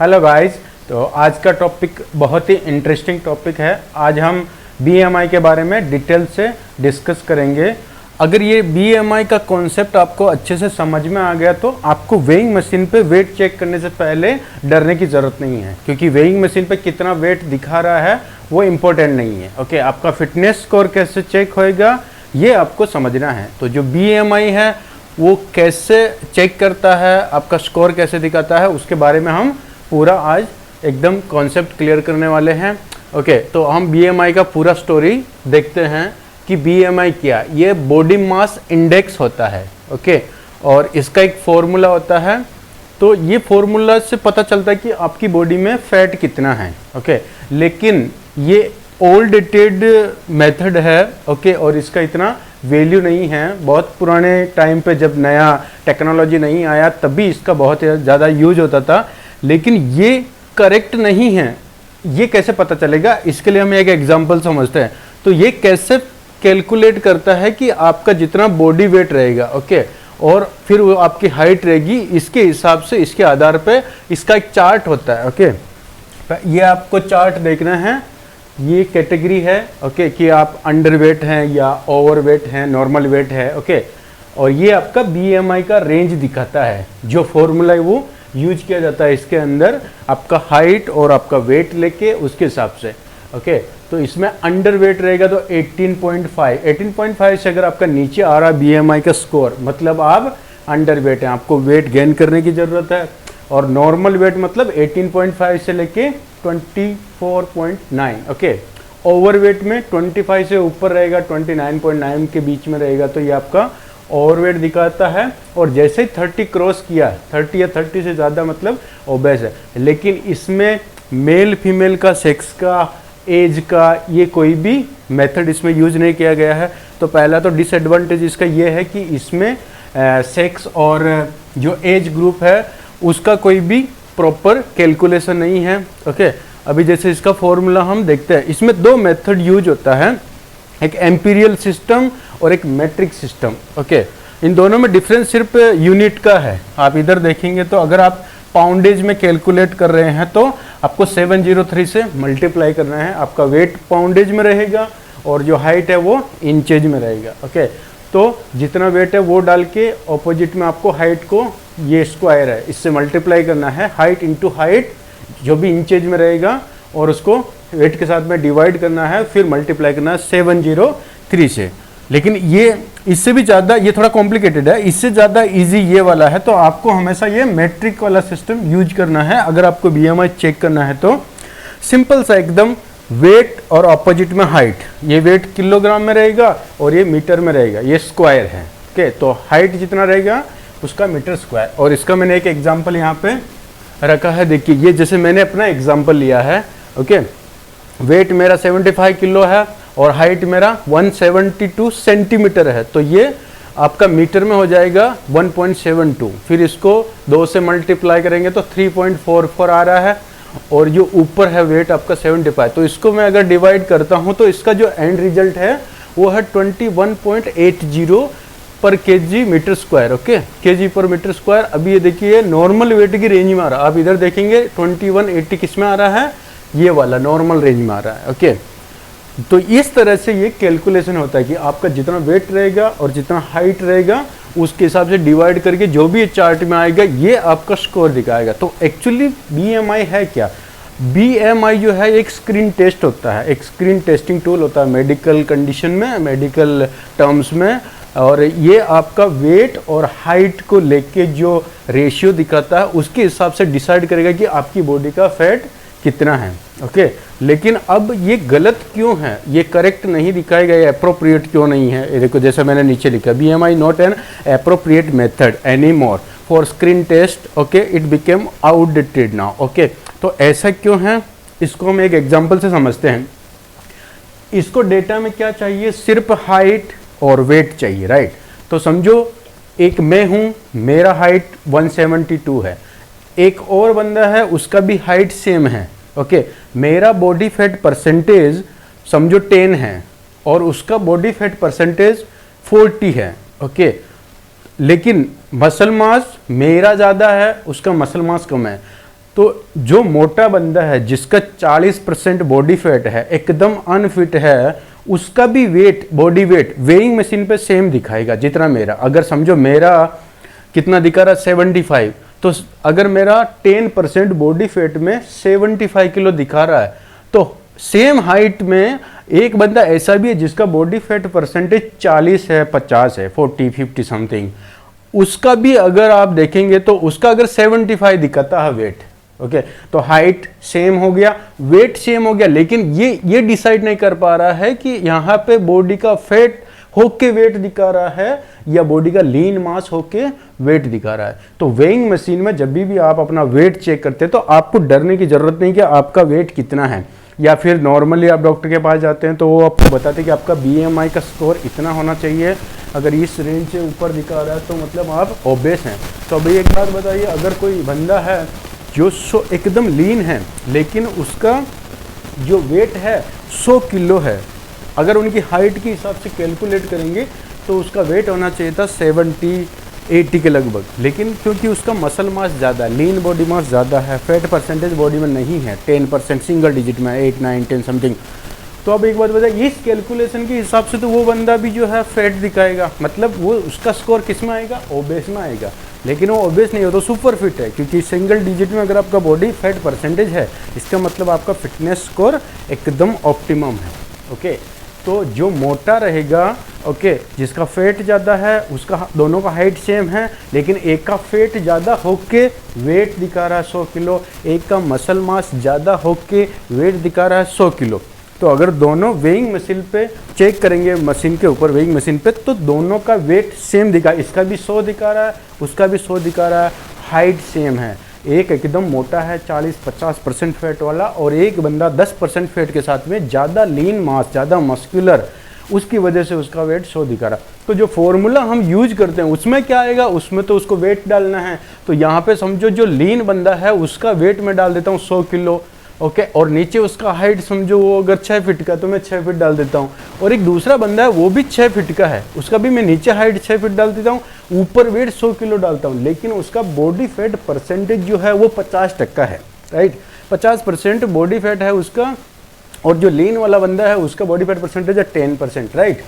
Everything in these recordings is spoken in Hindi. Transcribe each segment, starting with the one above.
Hello guys. तो आज का टॉपिक बहुत ही इंटरेस्टिंग टॉपिक है। आज हम बीएमआई के बारे में डिटेल से डिस्कस करेंगे। अगर ये बीएमआई का कॉन्सेप्ट आपको अच्छे से समझ में आ गया तो आपको वेइंग मशीन पे वेट चेक करने से पहले डरने की ज़रूरत नहीं है, क्योंकि वेइंग मशीन पे कितना वेट दिखा रहा है वो इम्पोर्टेंट नहीं है। ओके, आपका फिटनेस स्कोर कैसे चेक होएगा ये आपको समझना है। तो जो बीएमआई है वो कैसे चेक करता है, आपका स्कोर कैसे दिखाता है, उसके बारे में हम पूरा आज एकदम कॉन्सेप्ट क्लियर करने वाले हैं। ओके, तो हम बीएमआई का पूरा स्टोरी देखते हैं कि बीएमआई क्या, ये बॉडी मास इंडेक्स होता है। ओके, और इसका एक फॉर्मूला होता है। तो ये फॉर्मूला से पता चलता है कि आपकी बॉडी में फैट कितना है। ओके, लेकिन ये ओल्ड डेटेड मेथड है। ओके, और इसका इतना वैल्यू नहीं है। बहुत पुराने टाइम पे जब नया टेक्नोलॉजी नहीं आया तभी इसका बहुत ज़्यादा यूज होता था, लेकिन ये करेक्ट नहीं है। ये कैसे पता चलेगा, इसके लिए हम एक एग्जांपल समझते हैं। तो ये कैसे कैलकुलेट करता है कि आपका जितना बॉडी वेट रहेगा, ओके, और फिर वो आपकी हाइट रहेगी, इसके हिसाब से इसके आधार पे इसका एक चार्ट होता है। ओके, ये आपको चार्ट देखना है। ये कैटेगरी है, ओके, कि आप अंडर वेट हैं या ओवर वेट हैं, नॉर्मल वेट है। ओके, और ये आपका बीएमआई का रेंज दिखाता है। जो फॉर्मूला है वो यूज किया जाता है इसके अंदर, आपका हाइट और आपका वेट लेके उसके हिसाब से। ओके, तो इसमें अंडर वेट रहेगा तो 18.5 से अगर आपका नीचे आ रहा बीएमआई का स्कोर, मतलब आप अंडर वेट हैं, आपको वेट गेन करने की ज़रूरत है। और नॉर्मल वेट मतलब 18.5 से लेके 24.9। ओके, ओवर वेट में 25 से ऊपर रहेगा, 29.9 के बीच में रहेगा, तो ये आपका ओवरवेट दिखाता है। और जैसे ही 30 क्रॉस किया, 30 या 30 से ज़्यादा मतलब ओबेस है। लेकिन इसमें मेल फीमेल का, सेक्स का, एज का ये कोई भी मेथड इसमें यूज नहीं किया गया है। तो पहला तो डिसएडवांटेज इसका ये है कि इसमें सेक्स और जो एज ग्रुप है उसका कोई भी प्रॉपर कैलकुलेशन नहीं है। ओके, अभी जैसे इसका फॉर्मूला हम देखते हैं, इसमें दो मेथड यूज होता है, एक एम्पीरियल सिस्टम और एक मैट्रिक सिस्टम। ओके, इन दोनों में डिफरेंस सिर्फ यूनिट का है। आप इधर देखेंगे तो अगर आप पाउंडेज में कैलकुलेट कर रहे हैं तो आपको 703 से मल्टीप्लाई करना है। आपका वेट पाउंडेज में रहेगा और जो हाइट है वो इंचेज में रहेगा। ओके, तो जितना वेट है वो डाल के ऑपोजिट में आपको हाइट को, ये स्क्वायर है, इससे मल्टीप्लाई करना है। हाइट इंटू हाइट जो भी इंचेज में रहेगा और उसको वेट के साथ में डिवाइड करना है, फिर मल्टीप्लाई करना है 703 से। लेकिन ये इससे भी ज़्यादा, ये थोड़ा कॉम्प्लिकेटेड है, इससे ज़्यादा इजी ये वाला है। तो आपको हमेशा ये मैट्रिक वाला सिस्टम यूज करना है अगर आपको बीएमआई चेक करना है। तो सिंपल सा एकदम, वेट और ऑपोजिट में हाइट, ये वेट किलोग्राम में रहेगा और ये मीटर में रहेगा, ये स्क्वायर है। ओके, तो हाइट जितना रहेगा उसका मीटर स्क्वायर। और इसका मैंने एक एग्जाम्पल यहाँ पे रखा है, देखिए, ये जैसे मैंने अपना एग्जाम्पल लिया है। ओके, वेट मेरा 75 किलो है और हाइट मेरा 172 सेंटीमीटर है, तो ये आपका मीटर में हो जाएगा 1.72। फिर इसको 2 से मल्टीप्लाई करेंगे तो 3.44 आ रहा है, और जो ऊपर है वेट आपका 75, तो इसको मैं अगर डिवाइड करता हूँ तो इसका जो एंड रिजल्ट है वो है 21.80 पर KG metre square. Okay, KG पर मीटर स्क्वायर। अभी ये देखिए नॉर्मल वेट की रेंज में आ रहा है। आप इधर देखेंगे 2180 किस में आ रहा है, ये वाला नॉर्मल रेंज में आ रहा है। ओके, तो इस तरह से ये कैलकुलेशन होता है कि आपका जितना वेट रहेगा और जितना हाइट रहेगा उसके हिसाब से डिवाइड करके जो भी चार्ट में आएगा ये आपका स्कोर दिखाएगा। तो एक्चुअली बीएमआई है क्या? बीएमआई जो है एक स्क्रीन टेस्ट होता है, एक स्क्रीन टेस्टिंग टूल होता है मेडिकल कंडीशन में, मेडिकल टर्म्स में। और ये आपका वेट और हाइट को लेके जो रेशियो दिखाता है उसके हिसाब से डिसाइड करेगा कि आपकी बॉडी का फैट कितना है। ओके, लेकिन अब ये गलत क्यों है, ये करेक्ट नहीं दिखाएगा, ये अप्रोप्रिएट क्यों नहीं है? ये देखो, जैसे मैंने नीचे लिखा, BMI not an appropriate method any more for screen test. Okay, it became outdated now. Okay, तो ऐसा क्यों है, इसको हम एक एग्जाम्पल से समझते हैं। इसको डेटा में क्या चाहिए, सिर्फ हाइट और वेट चाहिए, राइट? तो समझो एक मैं हूँ, मेरा हाइट 172 है, एक और बंदा है उसका भी हाइट सेम है। ओके, मेरा बॉडी फैट परसेंटेज समझो 10 है और उसका बॉडी फैट परसेंटेज 40 है। ओके, लेकिन मसल मास मेरा ज़्यादा है, उसका मसल मास कम है। तो जो मोटा बंदा है जिसका 40% बॉडी फैट है, एकदम अनफिट है, उसका भी weight, body weight weighing machine पे सेम दिखाएगा जितना मेरा। अगर समझो मेरा कितना दिखा रहा है 75, तो अगर मेरा 10% बॉडी फैट में 75 किलो दिखा रहा है, तो सेम हाइट में एक बंदा ऐसा भी है जिसका बॉडी फैट परसेंटेज 40 है, 50 है, 40, 50 समथिंग, उसका भी अगर आप देखेंगे तो उसका अगर 75 दिखाता है वेट, ओके, तो हाइट सेम हो गया, वेट सेम हो गया, लेकिन ये डिसाइड नहीं कर पा रहा है कि यहाँ पे बॉडी का फैट होके वेट दिखा रहा है या बॉडी का लीन मास होके वेट दिखा रहा है। तो वेइंग मशीन में जब भी आप अपना वेट चेक करते हैं तो आपको डरने की जरूरत नहीं कि आपका वेट कितना है, या फिर नॉर्मली आप डॉक्टर के पास जाते हैं तो वो आपको बताते हैं कि आपका BMI का स्कोर इतना होना चाहिए, अगर इस रेंज से ऊपर दिखा रहा है तो मतलब आप ओबेस हैं। तो अभी एक बात बताइए, अगर कोई बंदा है जो एकदम लीन है लेकिन उसका जो वेट है 100 किलो है, अगर उनकी हाइट के हिसाब से कैलकुलेट करेंगे तो उसका वेट होना चाहिए था 70-80 के लगभग, लेकिन क्योंकि उसका मसल मास ज़्यादा है, लीन बॉडी मास ज़्यादा है, फैट परसेंटेज बॉडी में नहीं है, 10% सिंगल डिजिट में, 8, 9, 10 समथिंग। तो अब एक बात बताइए, इस कैलकुलेशन के हिसाब से तो वो बंदा भी जो है फैट दिखाएगा, मतलब वो उसका स्कोर किस में आएगा, ओबेस में आएगा। लेकिन वो ओबेस नहीं हो तो सुपर फिट है, क्योंकि सिंगल डिजिट में अगर आपका बॉडी फैट परसेंटेज है, इसका मतलब आपका फिटनेस स्कोर एकदम ऑप्टिमम है। ओके, तो जो मोटा रहेगा, ओके, जिसका फैट ज़्यादा है, उसका दोनों का हाइट सेम है, लेकिन एक का फैट ज़्यादा होके वेट दिखा रहा है 100 किलो, एक का मसल मास ज़्यादा होके वेट दिखा रहा है 100 किलो। तो अगर दोनों वेइंग मशीन पे चेक करेंगे, मशीन के ऊपर वेइंग मशीन पे, तो दोनों का वेट सेम दिखा, इसका भी 100 दिखा रहा है, उसका भी 100 दिखा रहा है, हाइट सेम है। एक एकदम मोटा है 40-50% फैट वाला, और एक बंदा 10% फैट के साथ में ज़्यादा लीन मास, ज़्यादा मस्कुलर, उसकी वजह से उसका वेट 100 दिखा रहा। तो जो फॉर्मूला हम यूज करते हैं उसमें क्या आएगा, उसमें तो उसको वेट डालना है। तो यहाँ पे समझो जो लीन बंदा है उसका वेट मैं डाल देता हूँ 100 किलो, ओके, और नीचे उसका हाइट समझो वो अगर 6 फीट का तो मैं 6 फीट डाल देता हूँ, और एक दूसरा बंदा है वो भी 6 फीट का है, उसका भी मैं नीचे हाइट 6 फीट डाल देता हूँ, ऊपर वेट 100 किलो डालता हूँ, लेकिन उसका बॉडी फैट परसेंटेज जो है वो 50% है, राइट, 50% बॉडी फैट है उसका, और जो लीन वाला बंदा है उसका बॉडी फैट परसेंटेज है 10%, राइट।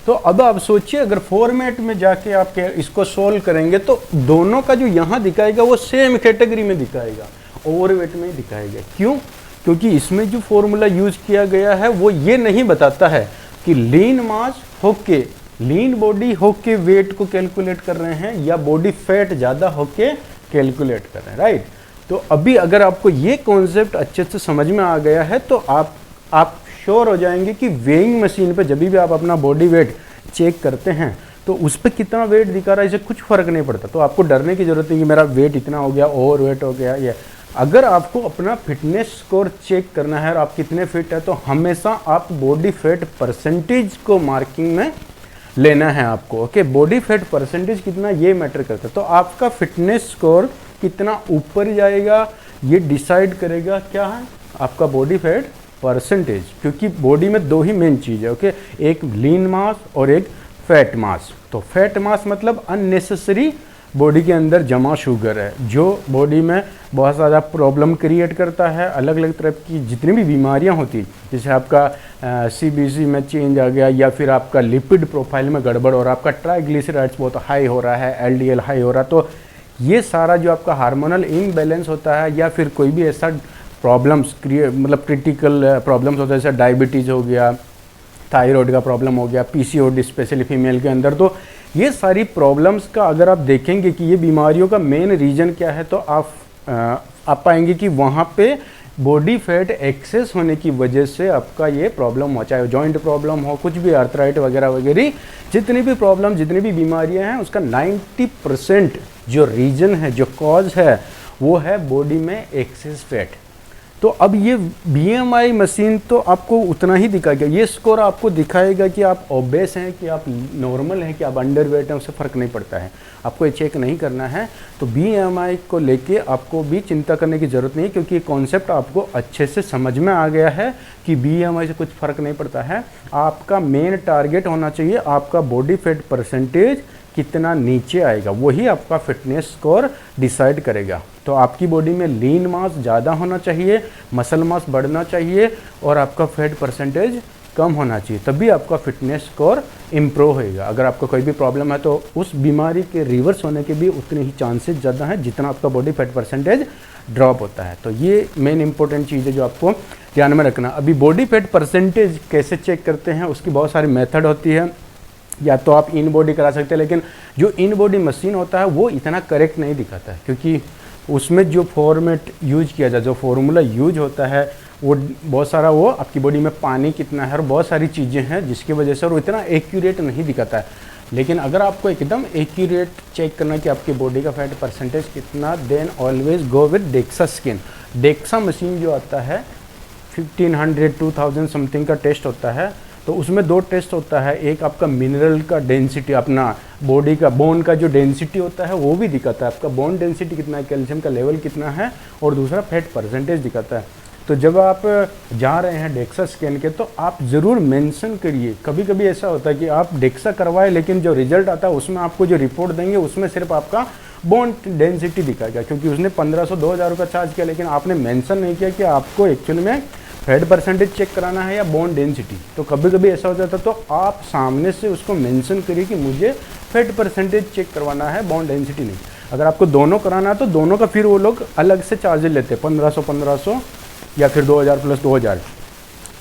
तो अब आप सोचिए, अगर फॉर्मेट में जाके आप इसको सोल्व करेंगे तो दोनों का जो यहाँ दिखाएगा वो सेम कैटेगरी में दिखाएगा, ओवरवेट में दिखाएगा। क्यों? क्योंकि इसमें जो फॉर्मूला यूज किया गया है वो ये नहीं बताता है कि लीन मास होके, लीन बॉडी होके वेट को कैलकुलेट कर रहे हैं या बॉडी फैट ज़्यादा होके कैलकुलेट कर रहे हैं, राइट। तो अभी अगर आपको ये कॉन्सेप्ट अच्छे से समझ में आ गया है तो आप श्योर हो जाएंगे कि वेइंग मशीन पे जब भी आप अपना बॉडी वेट चेक करते हैं तो उस पर कितना वेट दिखा रहा है, इससे कुछ फर्क नहीं पड़ता। तो आपको डरने की जरूरत नहीं कि मेरा वेट इतना हो गया, ओवर वेट हो गया। या अगर आपको अपना फिटनेस स्कोर चेक करना है और आप कितने फिट है, तो हमेशा आप बॉडी फैट परसेंटेज को मार्किंग में लेना है आपको। ओके, बॉडी फैट परसेंटेज कितना ये मैटर करता है। तो आपका फिटनेस स्कोर कितना ऊपर जाएगा ये डिसाइड करेगा क्या है, आपका बॉडी फैट परसेंटेज। क्योंकि बॉडी में दो ही मेन चीज़ है, ओके, एक लीन मास और एक फैट मास। तो फैट मास मतलब अननेसेसरी बॉडी के अंदर जमा शुगर है, जो बॉडी में बहुत ज़्यादा प्रॉब्लम क्रिएट करता है। अलग अलग तरह की जितनी भी बीमारियां होती, जैसे आपका CBC में चेंज आ गया, या फिर आपका लिपिड प्रोफाइल में गड़बड़ और आपका ट्राइग्लिसराइड्स बहुत हाई हो रहा है, LDL हाई हो रहा है, तो ये सारा जो आपका हार्मोनल इम्बैलेंस होता है, या फिर कोई भी ऐसा प्रॉब्लम्स मतलब क्रिटिकल प्रॉब्लम्स होता है, जैसे डायबिटीज़ हो गया, थायराइड का प्रॉब्लम हो गया, PCOD स्पेशली फीमेल के अंदर, तो ये सारी प्रॉब्लम्स का अगर आप देखेंगे कि ये बीमारियों का मेन रीज़न क्या है, तो आप पाएंगे कि वहाँ पे बॉडी फैट एक्सेस होने की वजह से आपका ये प्रॉब्लम हो, चाहे जॉइंट प्रॉब्लम हो, कुछ भी आर्थराइट वगैरह वगैरह, जितनी भी प्रॉब्लम, जितनी भी बीमारियां हैं, उसका 90% जो रीज़न है, जो कॉज है, वो है बॉडी में एक्सेस फैट। तो अब ये BMI मशीन तो आपको उतना ही दिखाएगा, ये स्कोर आपको दिखाएगा कि आप ओबेस हैं, कि आप नॉर्मल हैं, कि आप अंडरवेट हैं, उससे फ़र्क नहीं पड़ता है, आपको ये चेक नहीं करना है। तो BMI को लेके आपको भी चिंता करने की ज़रूरत नहीं है, क्योंकि ये कॉन्सेप्ट आपको अच्छे से समझ में आ गया है कि BMI से कुछ फ़र्क नहीं पड़ता है। आपका मेन टारगेट होना चाहिए आपका बॉडी फैट परसेंटेज कितना नीचे आएगा वही आपका फिटनेस स्कोर डिसाइड करेगा। तो आपकी बॉडी में लीन मास ज़्यादा होना चाहिए, मसल मास बढ़ना चाहिए और आपका फैट परसेंटेज कम होना चाहिए, तभी आपका फिटनेस स्कोर इम्प्रूव होएगा। अगर आपको कोई भी प्रॉब्लम है तो उस बीमारी के रिवर्स होने के भी उतने ही चांसेस ज़्यादा हैं जितना आपका बॉडी फैट परसेंटेज ड्रॉप होता है। तो ये मेन इंपॉर्टेंट चीज़ है जो आपको ध्यान में रखना। अभी बॉडी फैट परसेंटेज कैसे चेक करते हैं उसकी बहुत सारी मेथड होती है। या तो आप इन बॉडी करा सकते हैं, लेकिन जो इन बॉडी मशीन होता है वो इतना करेक्ट नहीं दिखाता है, क्योंकि उसमें जो फॉर्मेट यूज किया जाए, जो फॉर्मूला यूज होता है वो बहुत सारा, वो आपकी बॉडी में पानी कितना है और बहुत सारी चीज़ें हैं जिसकी वजह से वो इतना एक्यूरेट नहीं दिखाता है। लेकिन अगर आपको एकदम एक्यूरेट चेक करना है कि आपकी बॉडी का फैट परसेंटेज कितना, then always go with DEXA scan. DEXA machine जो आता है 1500 2000 समथिंग का टेस्ट होता है। तो उसमें दो टेस्ट होता है, एक आपका मिनरल का डेंसिटी, अपना बॉडी का बोन का जो डेंसिटी होता है वो भी दिखाता है, आपका बोन डेंसिटी कितना है, कैल्शियम का लेवल कितना है, और दूसरा फैट परसेंटेज दिखाता है। तो जब आप जा रहे हैं डेक्सा स्कैन के तो आप ज़रूर मेंशन करिए। कभी कभी ऐसा होता है कि आप डेक्सा करवाए लेकिन जो रिजल्ट आता है उसमें आपको जो रिपोर्ट देंगे उसमें सिर्फ आपका बोन डेंसिटी दिखाएगा, क्योंकि उसने 1500-2000 का चार्ज किया, लेकिन आपने मेंशन नहीं किया कि आपको एक्चुअल में फैट परसेंटेज चेक कराना है या बोन डेंसिटी। तो कभी कभी ऐसा हो जाता है, तो आप सामने से उसको मेंशन करिए कि मुझे फैट परसेंटेज चेक करवाना है, बोन डेंसिटी नहीं। अगर आपको दोनों कराना है तो दोनों का फिर वो लोग अलग से चार्जेस लेते हैं, 1500 या फिर 2000 प्लस 2000।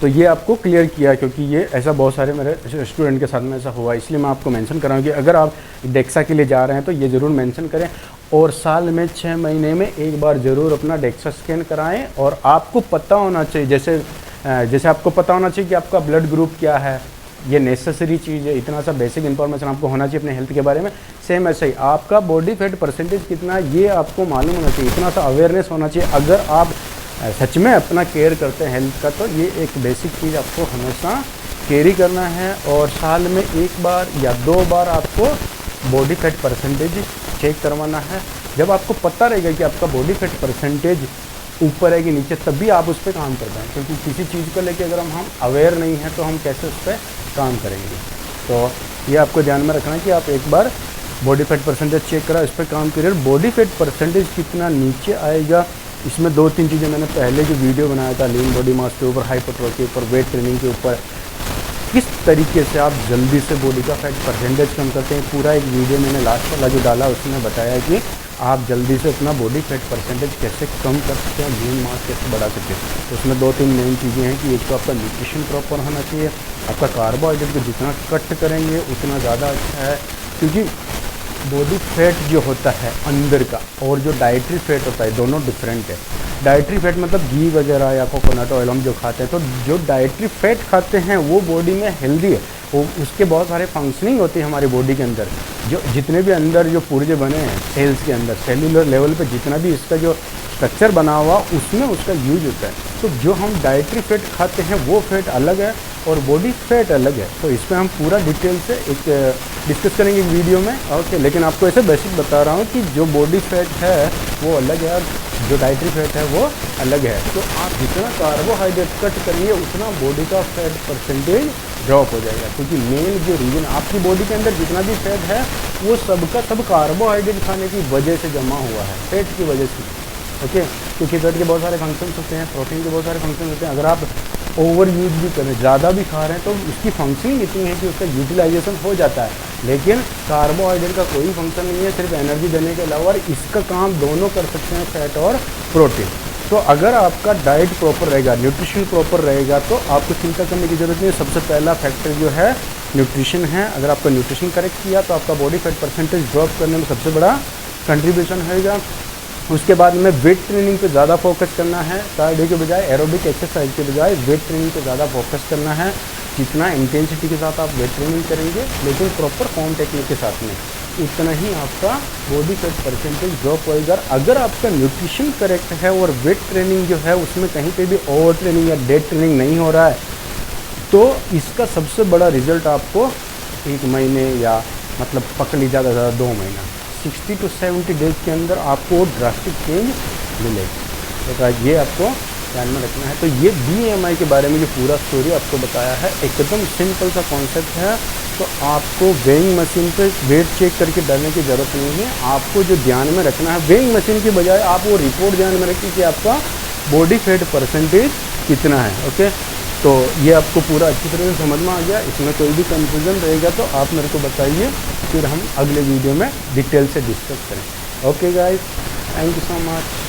तो ये आपको क्लियर किया, क्योंकि ये ऐसा बहुत सारे मेरे स्टूडेंट के साथ में ऐसा हुआ, इसलिए मैं आपको मेंशन कर रहा हूँ कि अगर आप डेक्सा के लिए जा रहे हैं तो ये ज़रूर मेंशन करें, और साल में 6 महीने में एक बार ज़रूर अपना डेक्सा स्कैन कराएं। और आपको पता होना चाहिए, जैसे आपको पता होना चाहिए कि आपका ब्लड ग्रुप क्या है, ये नेसेसरी चीज़ है, इतना सा बेसिक इन्फॉर्मेशन आपको होना चाहिए अपने हेल्थ के बारे में। सेम ऐसे ही आपका बॉडी फैट परसेंटेज कितना है ये आपको मालूम होना चाहिए, इतना सा अवेयरनेस होना चाहिए। अगर आप सच में अपना केयर करते हैं हेल्थ का, तो ये एक बेसिक चीज़ आपको हमेशा कैरी करना है। और साल में एक बार या 2 बार आपको बॉडी फैट परसेंटेज चेक करवाना है। जब आपको पता रहेगा कि आपका बॉडी फैट परसेंटेज ऊपर है कि नीचे, तभी आप उस पर काम कर पाएँ, क्योंकि किसी चीज़ को लेकर अगर हम अवेयर नहीं हैं तो हम कैसे उस पर काम करेंगे। तो ये आपको ध्यान में रखना है कि आप एक बार बॉडी फैट परसेंटेज चेक करा, इस पर काम करिए। बॉडी फैट परसेंटेज कितना नीचे आएगा, इसमें 2-3 चीज़ें मैंने पहले जो वीडियो बनाया था, लीन बॉडी मास के ऊपर, हाइपरट्रोफी के ऊपर, वेट ट्रेनिंग के ऊपर, किस तरीके से आप जल्दी से बॉडी का फैट परसेंटेज कम करते हैं, पूरा एक वीडियो मैंने लास्ट वाला जो डाला उसमें बताया कि आप जल्दी से अपना बॉडी फैट परसेंटेज कैसे कम कर सकते हैं, लीन मास कैसे बढ़ा सकते हैं। तो उसमें 2-3 मेन चीज़ें हैं कि एक तो आपका न्यूट्रिशन प्रॉपर होना चाहिए, आपका कार्बोहाइड्रेट को जितना कट करेंगे उतना ज़्यादा अच्छा है, क्योंकि बॉडी फैट जो होता है अंदर का और जो डाइटरी फैट होता है दोनों डिफरेंट है। डाइटरी फैट मतलब घी वगैरह या कोकोनट ऑयल हम जो खाते हैं, तो जो डाइटरी फैट खाते हैं वो बॉडी में हेल्दी है, वो उसके बहुत सारे फंक्शनिंग होती है हमारी बॉडी के अंदर। जो जितने भी अंदर जो पुर्जे बने हैं सेल्स के अंदर, सेलुलर लेवल पे जितना भी इसका जो स्ट्रक्चर बना हुआ उसमें उसका यूज होता है। तो जो हम डाइटरी फैट खाते हैं वो फैट अलग है और बॉडी फैट अलग है। तो इस पर हम पूरा डिटेल से एक डिस्कस करेंगे एक वीडियो में, ओके। लेकिन आपको ऐसे बेसिक बता रहा हूँ कि जो बॉडी फैट है वो अलग है और जो डाइटरी फैट है वो अलग है। तो आप जितना कार्बोहाइड्रेट कट करेंगे उतना बॉडी का फैट परसेंटेज ड्रॉप हो जाएगा, क्योंकि मेन जो रीजन आपकी बॉडी के अंदर जितना भी फैट है वो सबका सब कार्बोहाइड्रेट खाने की वजह से जमा हुआ है, फैट की वजह से, ओके। क्योंकि फैट के बहुत सारे फंक्शंस होते हैं, प्रोटीन के बहुत सारे फंक्शंस होते हैं। अगर आप ओवर यूज भी करें, ज़्यादा भी खा रहे हैं, तो उसकी फंक्शनिंग इतनी है कि उसका यूटिलाइजेशन हो जाता है। लेकिन कार्बोहाइड्रेट का कोई फंक्शन नहीं है, सिर्फ एनर्जी देने के अलावा, और इसका काम दोनों कर सकते हैं, फैट और प्रोटीन। तो अगर आपका डाइट प्रॉपर रहेगा, न्यूट्रिशन प्रॉपर रहेगा, तो आपको चिंता करने की ज़रूरत नहीं है। सबसे पहला फैक्टर जो है न्यूट्रिशन है। अगर आपका न्यूट्रिशन करेक्ट किया तो आपका बॉडी फैट परसेंटेज ड्रॉप करने में सबसे बड़ा कंट्रीब्यूशन होगा। उसके बाद में वेट ट्रेनिंग पे ज़्यादा फोकस करना है, कार्डियो के बजाय, एरोबिक एक्सरसाइज के बजाय वेट ट्रेनिंग पे ज़्यादा फोकस करना है। जितना इंटेंसिटी के साथ आप वेट ट्रेनिंग करेंगे, लेकिन प्रॉपर फॉर्म टेक्निक के साथ में, उतना ही आपका बॉडी फैट परसेंटेज ड्रॉप होएगा। अगर आपका न्यूट्रिशन करेक्ट है और वेट ट्रेनिंग जो है उसमें कहीं पे भी ओवर ट्रेनिंग या डेड ट्रेनिंग नहीं हो रहा है, तो इसका सबसे बड़ा रिजल्ट आपको 1 महीने या मतलब पकड़ ली ज़्यादा से ज़्यादा 2 महीना, 60 to 70 डेज के अंदर आपको ड्रास्टिक चेंज मिलेगा। तो ये आपको ध्यान में रखना है। तो ये BMI के बारे में जो पूरा स्टोरी आपको बताया है, एकदम सिंपल सा कॉन्सेप्ट है। तो आपको वेइंग मशीन पे वेट चेक करके डालने की ज़रूरत नहीं है। आपको जो ध्यान में रखना है, वेइंग मशीन की बजाय आप वो रिपोर्ट ध्यान में रखिए कि आपका बॉडी फैट परसेंटेज कितना है। ओके, तो ये आपको पूरा अच्छी तरह से समझ में आ गया। इसमें कोई भी कंफ्यूजन रहेगा तो आप मेरे को बताइए, फिर हम अगले वीडियो में डिटेल से डिस्कस करें। Okay guys, thank you so much.